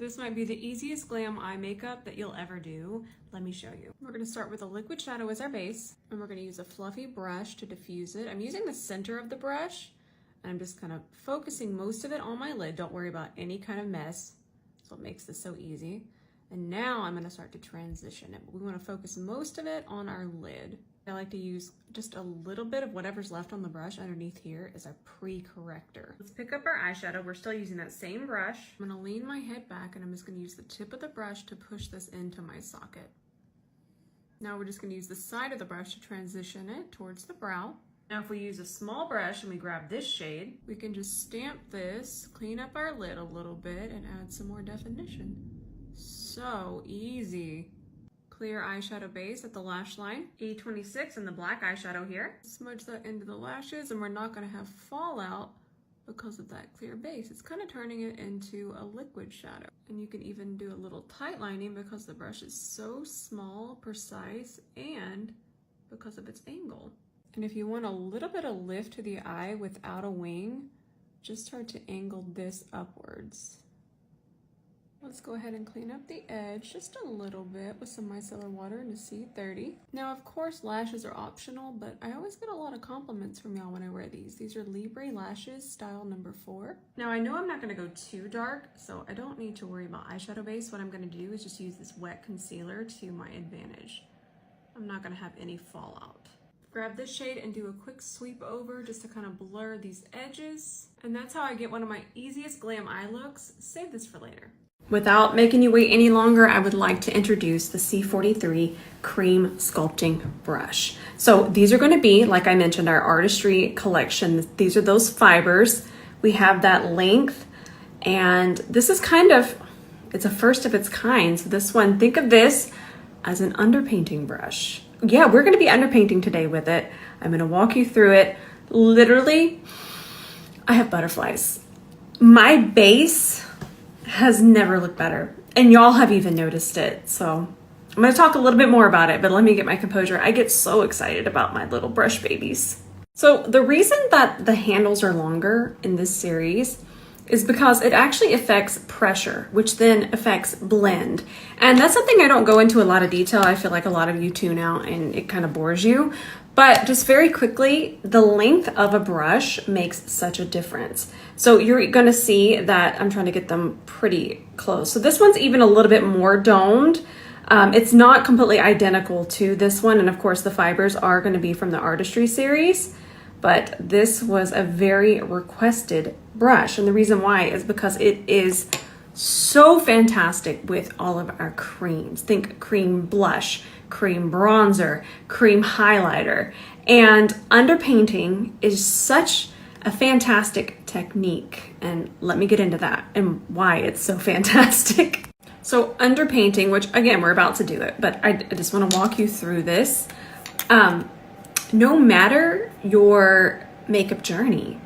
This might be the easiest glam eye makeup that you'll ever do. Let me show you. We're gonna start with a liquid shadow as our base, and we're gonna use a fluffy brush to diffuse it. I'm using the center of the brush, and I'm just kind of focusing most of it on my lid. Don't worry about any kind of mess. That's what makes this so easy. And now I'm gonna start to transition it. We wanna focus most of it on our lid. I like to use just a little bit of whatever's left on the brush underneath here as our pre-corrector. Let's pick up our eyeshadow. We're still using that same brush. I'm gonna lean my head back and I'm just gonna use the tip of the brush to push this into my socket. Now we're just gonna use the side of the brush to transition it towards the brow. Now if we use a small brush and we grab this shade, we can just stamp this, clean up our lid a little bit, and add some more definition. So easy. Clear eyeshadow base at the lash line. E26 in the black eyeshadow here. Smudge that into the lashes, and we're not gonna have fallout because of that clear base. It's kind of turning it into a liquid shadow. And you can even do a little tight lining because the brush is so small, precise, and because of its angle. And if you want a little bit of lift to the eye without a wing, just start to angle this upwards. Let's go ahead and clean up the edge just a little bit with some micellar water in a C30. Now, of course, lashes are optional, but I always get a lot of compliments from y'all when I wear these. These are Libre lashes, style number 4. Now, I know I'm not gonna go too dark, so I don't need to worry about eyeshadow base. What I'm gonna do is just use this wet concealer to my advantage. I'm not gonna have any fallout. Grab this shade and do a quick sweep over just to kind of blur these edges. And that's how I get one of my easiest glam eye looks. Save this for later. Without making you wait any longer, I would like to introduce the C43 Cream Sculpting Brush. So these are going to be, like I mentioned, our artistry collection. These are those fibers. We have that length, and this is kind of, it's a first of its kind. So this one, think of this as an underpainting brush. Yeah, we're going to be underpainting today with it. I'm going to walk you through it. Literally, I have butterflies. My base has never looked better, and y'all have even noticed it. So I'm going to talk a little bit more about it, but let me get my composure. I get so excited about my little brush babies. So the reason that the handles are longer in this series is because it actually affects pressure, which then affects blend. And that's something I don't go into a lot of detail. I feel like a lot of you tune out and it kind of bores you. But just very quickly, the length of a brush makes such a difference. So you're gonna see that I'm trying to get them pretty close. So this one's even a little bit more domed. It's not completely identical to this one. And of course the fibers are gonna be from the Artistry series, but this was a very requested brush. And the reason why is because it is so fantastic with all of our creams. Think cream blush, cream bronzer, cream highlighter. And underpainting is such a fantastic technique. And let me get into that and why it's so fantastic. So underpainting, which again, we're about to do it, but I just want to walk you through this. No matter your makeup journey,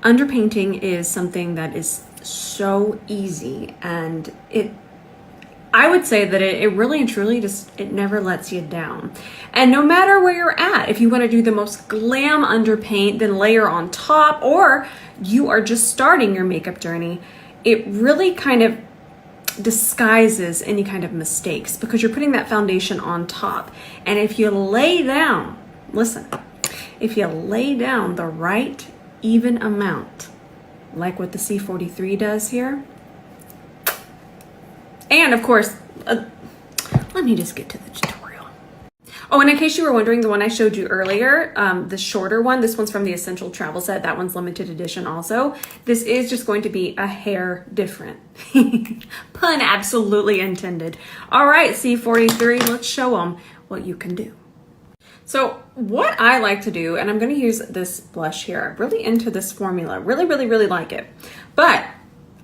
underpainting is something that is so easy, and I would say that it really and truly it never lets you down. And no matter where you're at, if you want to do the most glam underpaint, then layer on top, or you are just starting your makeup journey, it really kind of disguises any kind of mistakes because you're putting that foundation on top. And if you lay down, listen, if you lay down the right even amount, like what the C43 does here. And of course, let me just get to the tutorial. Oh, and in case you were wondering, the one I showed you earlier, the shorter one, this one's from the Essential Travel Set. That one's limited edition also. This is just going to be a hair different. Pun absolutely intended. All right, C43, let's show them what you can do. So what I like to do, and I'm going to use this blush here. I'm really into this formula. Really, really, really like it. But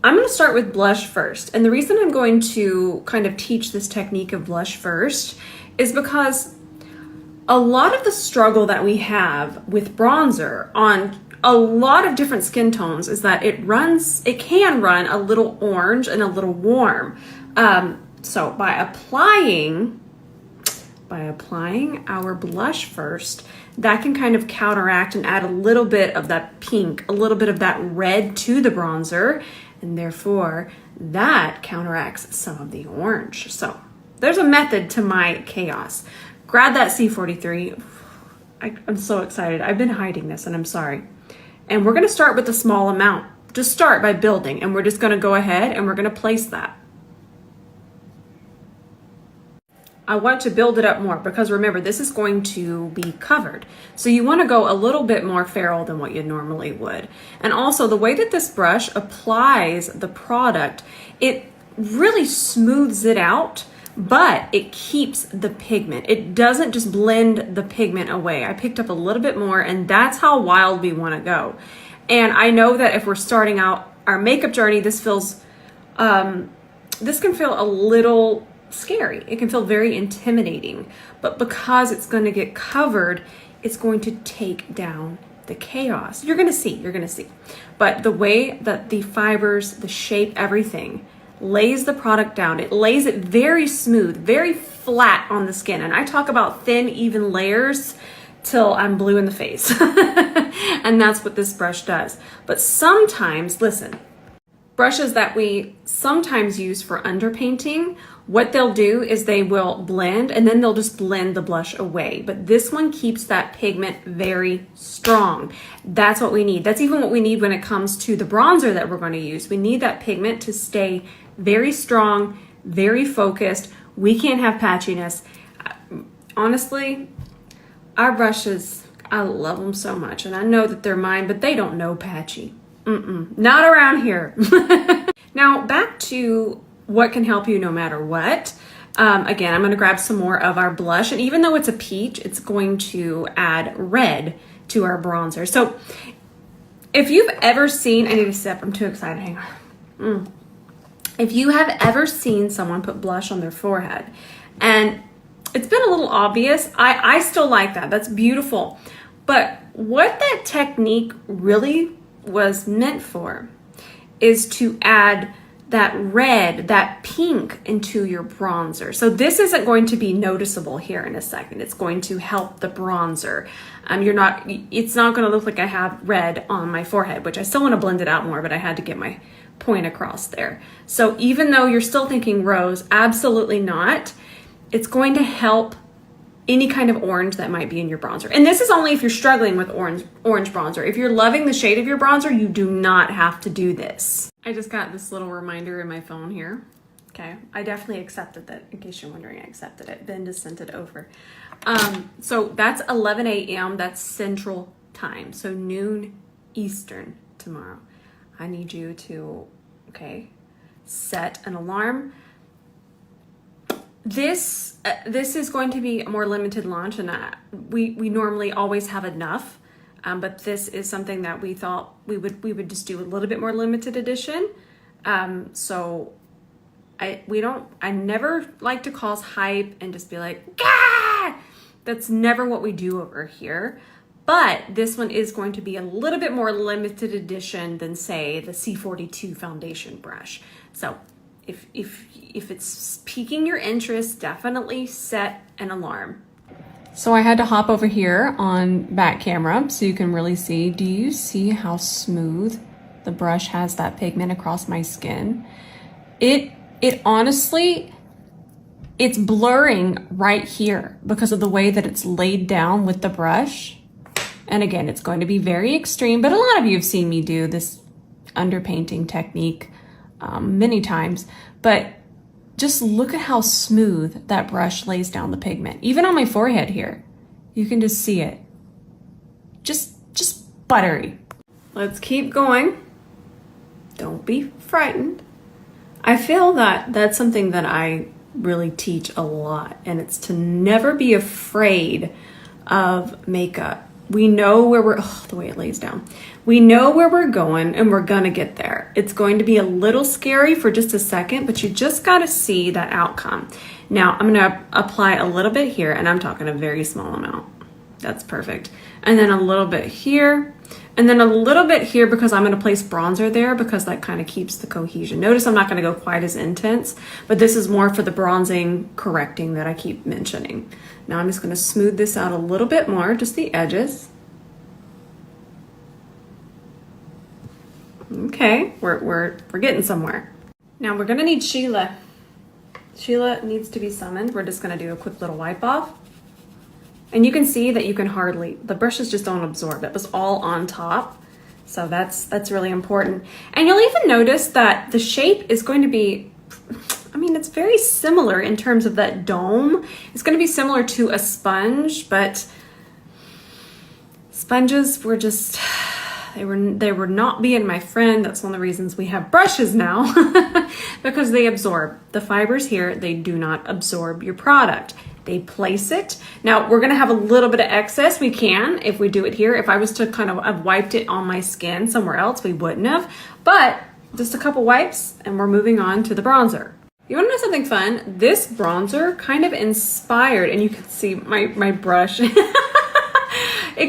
I'm going to start with blush first. And the reason I'm going to kind of teach this technique of blush first is because a lot of the struggle that we have with bronzer on a lot of different skin tones is that it can run a little orange and a little warm. So by applying our blush first, that can kind of counteract and add a little bit of that pink, a little bit of that red to the bronzer, and therefore that counteracts some of the orange. So there's a method to my chaos. Grab that C43. I'm so excited. I've been hiding this and I'm sorry. And we're gonna start with a small amount. Just start by building, and we're just gonna go ahead and we're gonna place that. I want to build it up more because remember, this is going to be covered. So you want to go a little bit more feral than what you normally would. And also the way that this brush applies the product, it really smooths it out, but it keeps the pigment. It doesn't just blend the pigment away. I picked up a little bit more, and that's how wild we want to go. And I know that if we're starting out our makeup journey, this feels, this can feel a little scary. It can feel very intimidating, but because it's going to get covered, it's going to take down the chaos. You're going to see. But the way that the fibers, the shape, everything lays the product down, it lays it very smooth, very flat on the skin. And I talk about thin, even layers till I'm blue in the face. And that's what this brush does. But sometimes, listen, brushes that we sometimes use for underpainting, what they'll do is they will blend and then they'll just blend the blush away. But this one keeps that pigment very strong. That's what we need. That's even what we need when it comes to the bronzer that we're going to use. We need that pigment to stay very strong, very focused. We can't have patchiness. Honestly, our brushes, I love them so much. And I know that they're mine, but they don't know patchy. Not around here. Now back to what can help you no matter what. Again, I'm going to grab some more of our blush, and even though it's a peach, it's going to add red to our bronzer. So if you've ever seen, I need a sip, I'm too excited, hang on. If you have ever seen someone put blush on their forehead and it's been a little obvious, I still like that. That's beautiful. But what that technique really was meant for is to add that red, that pink into your bronzer. So this isn't going to be noticeable here in a second. It's going to help the bronzer. It's not going to look like I have red on my forehead, which I still want to blend it out more, but I had to get my point across there. So even though you're still thinking rose, absolutely not. It's going to help any kind of orange that might be in your bronzer. And this is only if you're struggling with orange bronzer. If you're loving the shade of your bronzer, you do not have to do this. I just got this little reminder in my phone here. Okay, I definitely accepted that. In case you're wondering, I accepted it. Ben just sent it over. So that's 11 a.m. That's Central Time. So noon Eastern tomorrow. I need you to, set an alarm. This is going to be a more limited launch, and we normally always have enough, but this is something that we thought we would just do a little bit more limited edition. So I never like to cause hype and just be like, Gah! That's never what we do over here. But this one is going to be a little bit more limited edition than, say, the C42 foundation brush. So if it's piquing your interest, definitely set an alarm. So I had to hop over here on back camera so you can really see. Do you see how smooth the brush has that pigment across my skin? It honestly, it's blurring right here because of the way that it's laid down with the brush. And again, it's going to be very extreme, but a lot of you have seen me do this underpainting technique many times, but just look at how smooth that brush lays down the pigment. Even on my forehead here, you can just see it. Just buttery. Let's keep going. Don't be frightened. I feel that that's something that I really teach a lot, and it's to never be afraid of makeup. We know where we're, the way it lays down. We know where we're going, and we're gonna get there. It's going to be a little scary for just a second, but you just gotta see that outcome. Now, I'm gonna apply a little bit here, and I'm talking a very small amount. That's perfect. And then a little bit here, and then a little bit here because I'm gonna place bronzer there because that kind of keeps the cohesion. Notice I'm not gonna go quite as intense, but this is more for the bronzing correcting that I keep mentioning. Now I'm just gonna smooth this out a little bit more, just the edges. Okay, we're getting somewhere. Now we're gonna need Sheila. Sheila needs to be summoned. We're just gonna do a quick little wipe off. And you can see that you can hardly, the brushes just don't absorb. It was all on top. So that's really important. And you'll even notice that the shape is going to be, I mean, it's very similar in terms of that dome. It's going to be similar to a sponge, but sponges were just, they were not being my friend. That's one of the reasons we have brushes now, because they absorb. The fibers here, they do not absorb your product. They place it. Now we're gonna have a little bit of excess. We can, if we do it here. If I was to kind of have wiped it on my skin somewhere else, we wouldn't have. But just a couple wipes and we're moving on to the bronzer. You wanna know something fun? This bronzer kind of inspired, and you can see my brush. It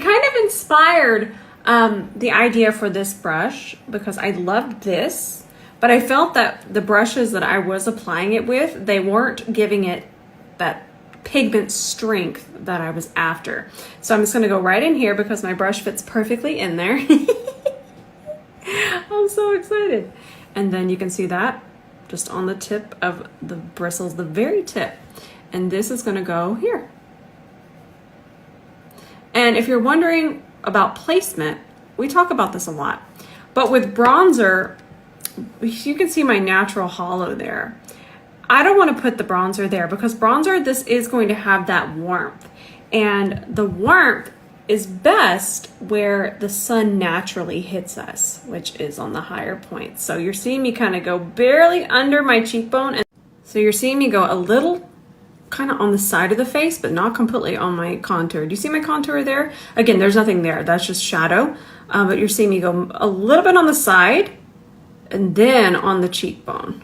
kind of inspired the idea for this brush because I loved this, but I felt that the brushes that I was applying it with, they weren't giving it that pigment strength that I was after. So I'm just gonna go right in here because my brush fits perfectly in there. I'm so excited. And then you can see that just on the tip of the bristles, the very tip. And this is gonna go here. And if you're wondering about placement, we talk about this a lot. But with bronzer, you can see my natural hollow there. I don't want to put the bronzer there because bronzer, this is going to have that warmth. And the warmth is best where the sun naturally hits us, which is on the higher points. So you're seeing me kind of go barely under my cheekbone. And so you're seeing me go a little kind of on the side of the face, but not completely on my contour. Do you see my contour there? Again, there's nothing there. That's just shadow. But you're seeing me go a little bit on the side and then on the cheekbone.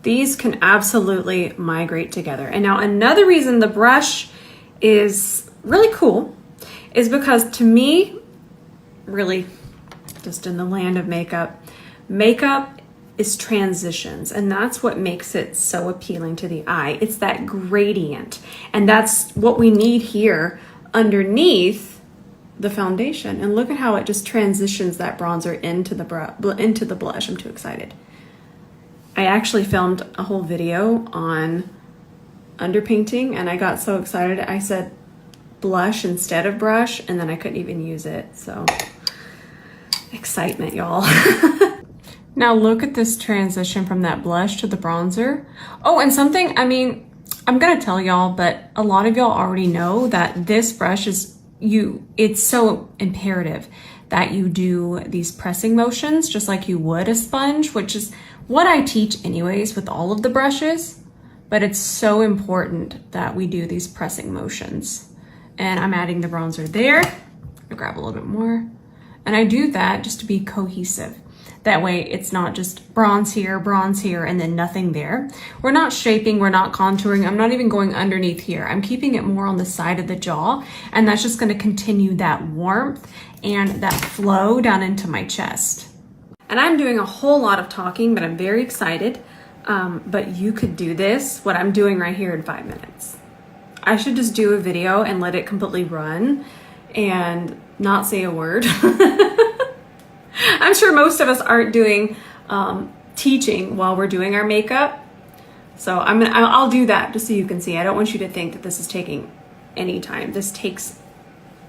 These can absolutely migrate together. And now another reason the brush is really cool is because to me, really just in the land of makeup, makeup is transitions, and that's what makes it so appealing to the eye. It's that gradient, and that's what we need here underneath the foundation. And look at how it just transitions that bronzer into the blush. I'm too excited. I actually filmed a whole video on underpainting, and I got so excited I said blush instead of brush, and then I couldn't even use it. So excitement, y'all. Now look at this transition from that blush to the bronzer. Oh, and something, I mean, I'm gonna tell y'all, but a lot of y'all already know that this brush is, it's so imperative that you do these pressing motions just like you would a sponge, which is what I teach anyways with all of the brushes, but it's so important that we do these pressing motions. And I'm adding the bronzer there. I'll grab a little bit more. And I do that just to be cohesive. That way it's not just bronze here, and then nothing there. We're not shaping, we're not contouring. I'm not even going underneath here. I'm keeping it more on the side of the jaw, and that's just gonna continue that warmth and that flow down into my chest. And I'm doing a whole lot of talking, but I'm very excited. But you could do this, what I'm doing right here, in 5 minutes. I should just do a video and let it completely run and not say a word. I'm sure most of us aren't doing teaching while we're doing our makeup. So I'll do that just so you can see. I don't want you to think that this is taking any time. This takes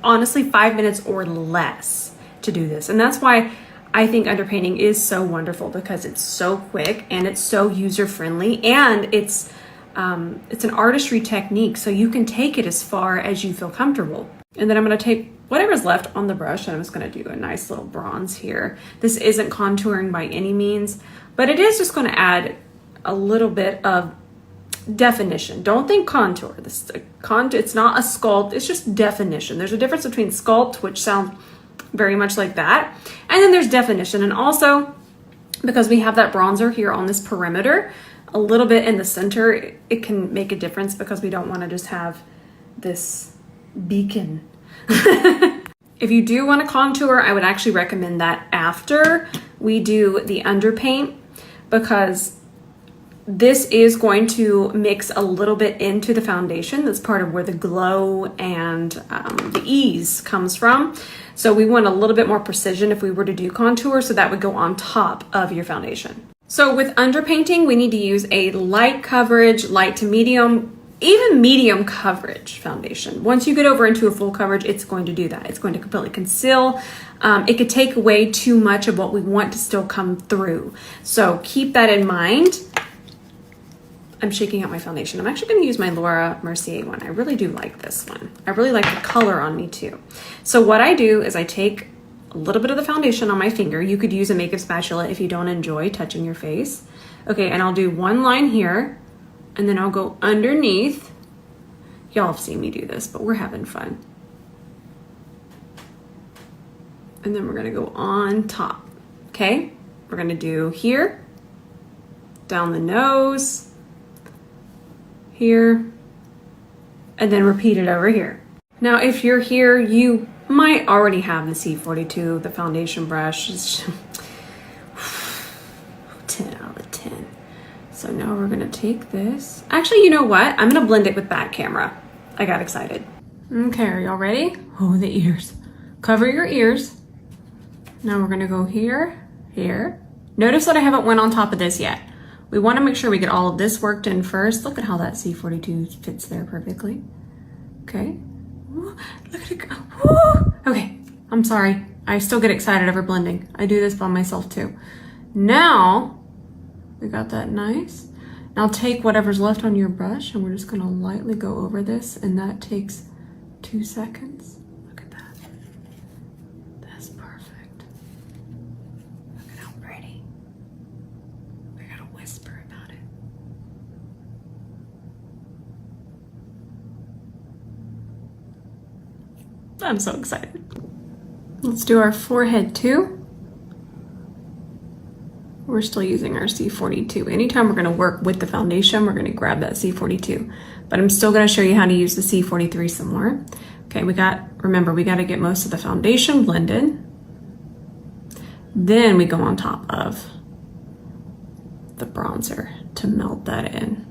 honestly 5 minutes or less to do this. And that's why I think underpainting is so wonderful, because it's so quick and it's so user-friendly, and it's an artistry technique, so you can take it as far as you feel comfortable. And then I'm gonna take whatever's left on the brush, and I'm just gonna do a nice little bronze here. This isn't contouring by any means, but it is just gonna add a little bit of definition. Don't think contour. It's not a sculpt, it's just definition. There's a difference between sculpt, which sounds very much like that, and then there's definition. And also, because we have that bronzer here on this perimeter, a little bit in the center, it can make a difference because we don't want to just have this beacon. If you do want to contour, I would actually recommend that after we do the underpaint, because this is going to mix a little bit into the foundation. That's part of where the glow and the ease comes from. So we want a little bit more precision if we were to do contour, so that would go on top of your foundation. So with underpainting, we need to use a light coverage, light to medium, even medium coverage foundation. Once you get over into a full coverage, it's going to do that. It's going to completely conceal. It could take away too much of what we want to still come through. So keep that in mind. I'm shaking out my foundation. I'm actually going to use my Laura Mercier one. I really do like this one. I really like the color on me too. So what I do is I take a little bit of the foundation on my finger. You could use a makeup spatula if you don't enjoy touching your face. Okay, and I'll do one line here, and then I'll go underneath. Y'all have seen me do this, but we're having fun. And then we're gonna go on top, okay? We're gonna do here, down the nose, here, and then repeat it over here. Now, if you're here, you might already have the C42, the foundation brush. It's 10 out of 10. So now we're gonna take this. Actually, you know what? I'm gonna blend it with back camera. I got excited. Okay, are y'all ready? Oh, the ears. Cover your ears. Now we're gonna go here, here. Notice that I haven't went on top of this yet. We wanna make sure we get all of this worked in first. Look at how that C42 fits there perfectly. Okay. Ooh, look at it go. Woo! Okay, I'm sorry. I still get excited over blending. I do this by myself too. Now, we got that nice. Now take whatever's left on your brush and we're just gonna lightly go over this, and that takes 2 seconds. Look at that. That's perfect. Look at how pretty. I gotta whisper about it. I'm so excited. Let's do our forehead too. We're still using our C42. Anytime we're gonna work with the foundation, we're gonna grab that C42. But I'm still gonna show you how to use the C43 some more. Okay, remember, we gotta get most of the foundation blended. Then we go on top of the bronzer to melt that in.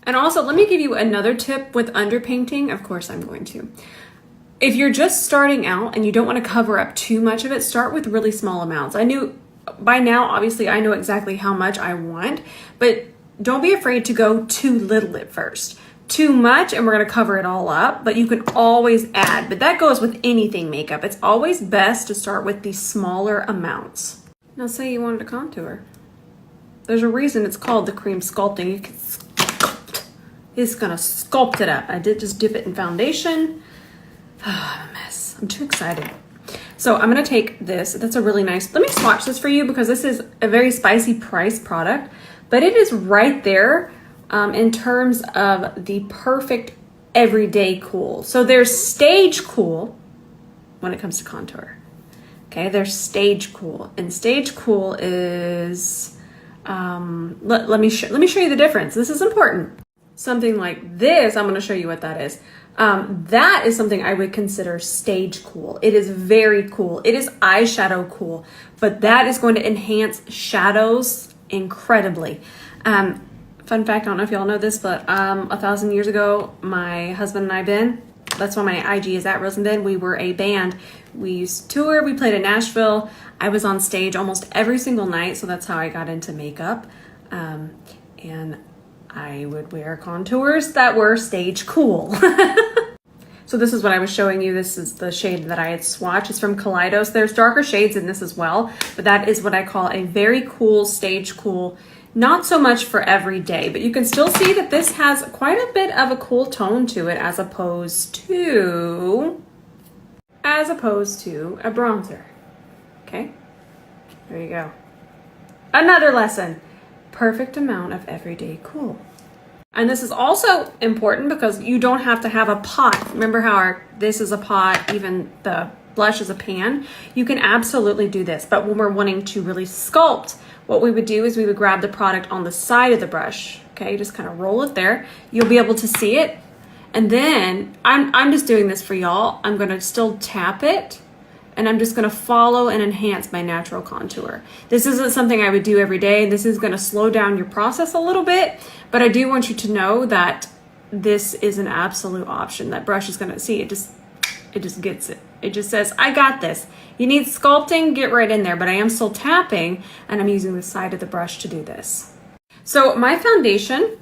And also, let me give you another tip with underpainting. Of course, I'm going to. If you're just starting out and you don't want to cover up too much of it, start with really small amounts. I knew by now, obviously, I know exactly how much I want, but don't be afraid to go too little at first. Too much and we're going to cover it all up, but you can always add. But that goes with anything makeup. It's always best to start with these smaller amounts. Now say you wanted to contour. There's a reason it's called the cream sculpting. You can sculpt. It's going to sculpt it up. I did just dip it in foundation. Oh, I'm a mess. I'm too excited. So I'm gonna take this. That's a really nice, let me swatch this for you because this is a very spicy price product, but it is right there in terms of the perfect everyday cool. So there's stage cool when it comes to contour. Okay, there's stage cool, and stage cool is, let me show you the difference. This is important. Something like this, I'm gonna show you what that is. That is something I would consider stage cool. It is very cool. It is eyeshadow cool, but that is going to enhance shadows incredibly. Fun fact, I don't know if y'all know this, but 1,000 years ago, my husband and I, Ben, that's why my IG is at Rosenben, we were a band. We used to tour, we played in Nashville. I was on stage almost every single night, so that's how I got into makeup. And I would wear contours that were stage cool. So this is what I was showing you. This is the shade that I had swatched. It's from Kaleidos. There's darker shades in this as well, but that is what I call a very cool, stage cool. Not so much for every day, but you can still see that this has quite a bit of a cool tone to it as opposed to a bronzer. Okay, there you go. Another lesson. Perfect amount of everyday cool. And this is also important because you don't have to have a pot. Remember how this is a pot, even the blush is a pan? You can absolutely do this, but when we're wanting to really sculpt, what we would do is we would grab the product on the side of the brush, okay? Just kind of roll it there. You'll be able to see it. And then I'm just doing this for y'all. I'm gonna still tap it, and I'm just gonna follow and enhance my natural contour. This isn't something I would do every day. This is gonna slow down your process a little bit, but I do want you to know that this is an absolute option. That brush is gonna, see, it just gets it. It just says, I got this. You need sculpting, get right in there, but I am still tapping and I'm using the side of the brush to do this. So my foundation,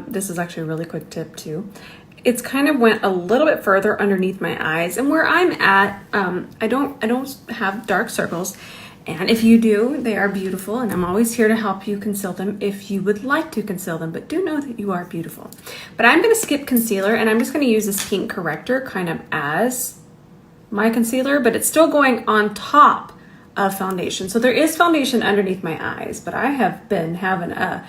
this is actually a really quick tip too. It's kind of went a little bit further underneath my eyes, and where I'm at, I don't have dark circles. And if you do, they are beautiful, and I'm always here to help you conceal them if you would like to conceal them, but do know that you are beautiful. But I'm gonna skip concealer, and I'm just gonna use this pink corrector kind of as my concealer, but it's still going on top of foundation. So there is foundation underneath my eyes, but I have been having a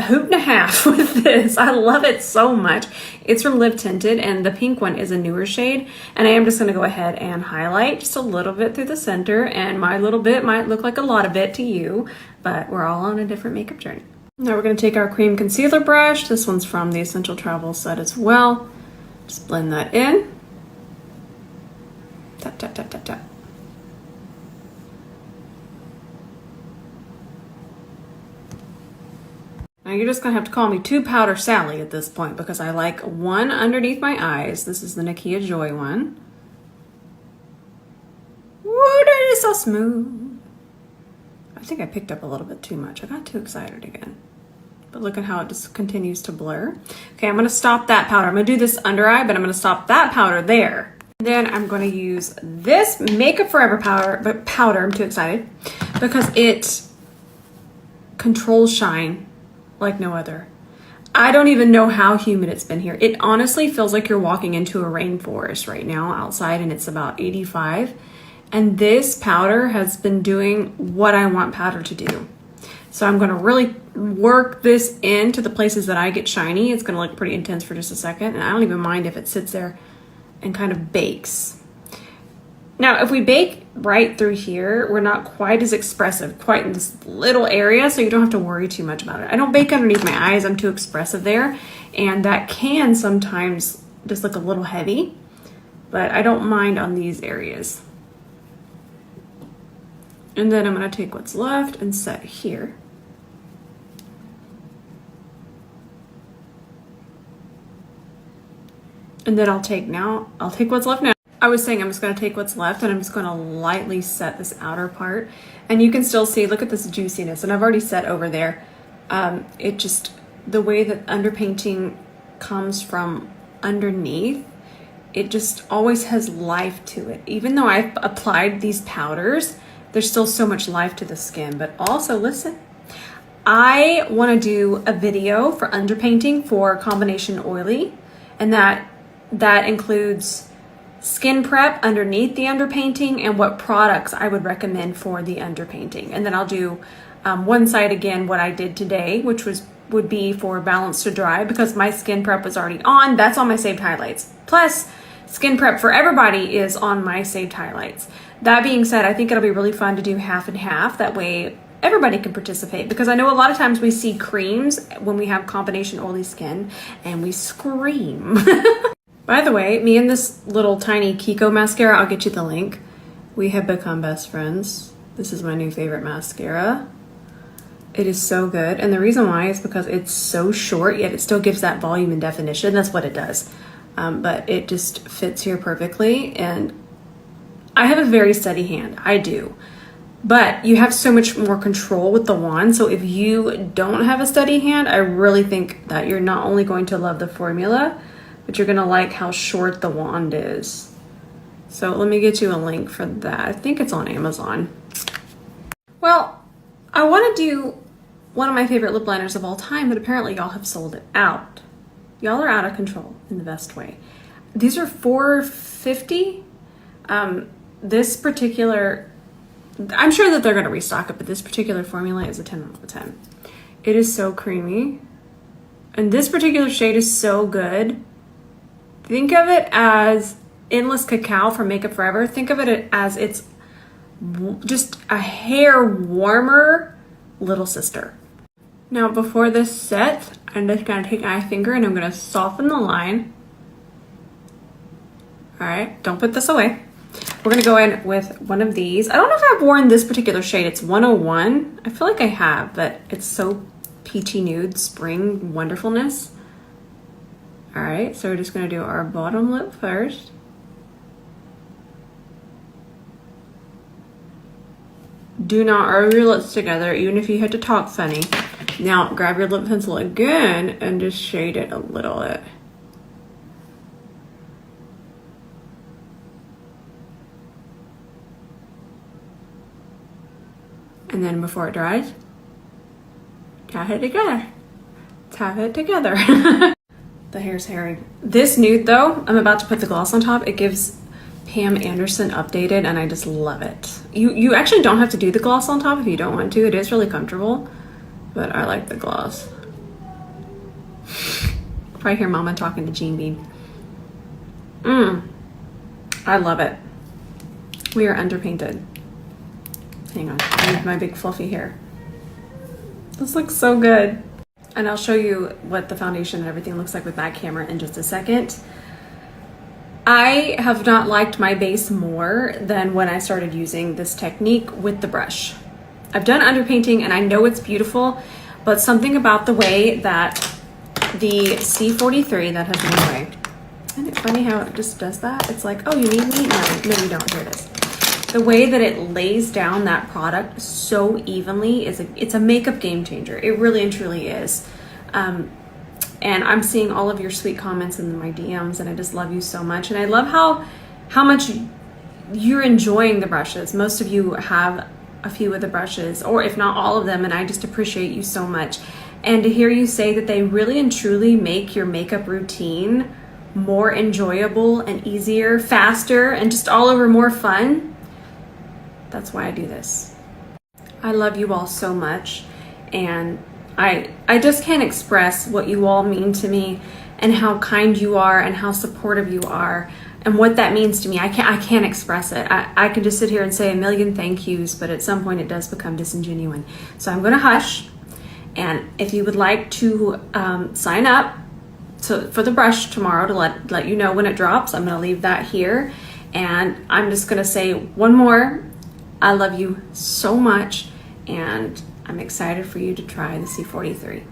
hoot and a half with this. I love it so much. It's from Live Tinted, and the pink one is a newer shade. And I am just gonna go ahead and highlight just a little bit through the center, and my little bit might look like a lot of it to you, but we're all on a different makeup journey. Now we're gonna take our cream concealer brush. This one's from the Essential Travel set as well. Just blend that in. Tap, tap, tap, tap, tap. Now you're just gonna have to call me Two Powder Sally at this point, because I like one underneath my eyes. This is the Nakia Joy one. Woo, that is so smooth. I think I picked up a little bit too much. I got too excited again. But look at how it just continues to blur. Okay, I'm gonna stop that powder. I'm gonna do this under eye, but I'm gonna stop that powder there. Then I'm gonna use this Makeup Forever powder, I'm too excited, because it controls shine like no other. I don't even know how humid it's been here. It honestly feels like you're walking into a rainforest right now outside, and it's about 85. And this powder has been doing what I want powder to do. So I'm gonna really work this into the places that I get shiny. It's gonna look pretty intense for just a second, and I don't even mind if it sits there and kind of bakes. Now, if we bake right through here, we're not quite as expressive, quite in this little area, so you don't have to worry too much about it. I don't bake underneath my eyes, I'm too expressive there, and that can sometimes just look a little heavy, but I don't mind on these areas. And then I'm gonna take what's left and set here. And then I'll take what's left now. I was saying I'm just gonna take what's left, and I'm just gonna lightly set this outer part. And you can still see, look at this juiciness, and I've already set over there. It just, the way that underpainting comes from underneath, it just always has life to it. Even though I've applied these powders, there's still so much life to the skin. But also, listen, I wanna do a video for underpainting for combination oily, and that includes skin prep underneath the underpainting and what products I would recommend for the underpainting. And then I'll do one side again, what I did today, which would be for balance to dry, because my skin prep was already on. That's on my saved highlights. Plus, skin prep for everybody is on my saved highlights. That being said, I think it'll be really fun to do half and half. That way everybody can participate, because I know a lot of times we see creams when we have combination oily skin and we scream. By the way, me and this little tiny Kiko mascara, I'll get you the link. We have become best friends. This is my new favorite mascara. It is so good. And the reason why is because it's so short, yet it still gives that volume and definition. That's what it does. But it just fits here perfectly. And I have a very steady hand. I do. But you have so much more control with the wand. So if you don't have a steady hand, I really think that you're not only going to love the formula, but you're gonna like how short the wand is. So let me get you a link for that. I think it's on Amazon. Well, I wanna do one of my favorite lip liners of all time, but apparently y'all have sold it out. Y'all are out of control in the best way. These are $4.50. This particular, I'm sure that they're gonna restock it, but this particular formula is a 10 out of 10. It is so creamy. And this particular shade is so good. Think of it as Endless Cacao from Makeup Forever. Think of it as it's just a hair warmer little sister. Now before this sets, I'm just gonna take my finger and I'm gonna soften the line. All right, don't put this away. We're gonna go in with one of these. I don't know if I've worn this particular shade. It's 101. I feel like I have, but it's so peachy nude spring wonderfulness. All right, so we're just gonna do our bottom lip first. Do not rub your lips together, even if you had to talk funny. Now grab your lip pencil again and just shade it a little bit. And then before it dries, tap it together. Tap it together. The hair's hairy. This nude though, I'm about to put the gloss on top. It gives Pam Anderson updated and I just love it. You actually don't have to do the gloss on top if you don't want to. It is really comfortable, but I like the gloss. Probably hear Mama talking to Jean Bean. I love it. We are underpainted. Hang on, I need my big fluffy hair. This looks so good. And I'll show you what the foundation and everything looks like with that camera in just a second. I have not liked my base more than when I started using this technique with the brush. I've done underpainting and I know it's beautiful, but something about the way that the C43, that has one way. Isn't it funny how it just does that? It's like, oh, you need me? No, you don't. Here it is. The way that it lays down that product so evenly it's a makeup game changer. It really and truly is. And I'm seeing all of your sweet comments in my DMs and I just love you so much. And I love how much you're enjoying the brushes. Most of you have a few of the brushes, or if not all of them, and I just appreciate you so much. And to hear you say that they really and truly make your makeup routine more enjoyable and easier, faster, and just all over more fun. That's why I do this. I love you all so much, and I just can't express what you all mean to me and how kind you are and how supportive you are and what that means to me. I can't express it. I can just sit here and say a million thank yous, but at some point it does become disingenuine. So I'm gonna hush, and if you would like to sign up for the brush tomorrow to let you know when it drops, I'm gonna leave that here. And I'm just gonna say one more, I love you so much, and I'm excited for you to try the C43.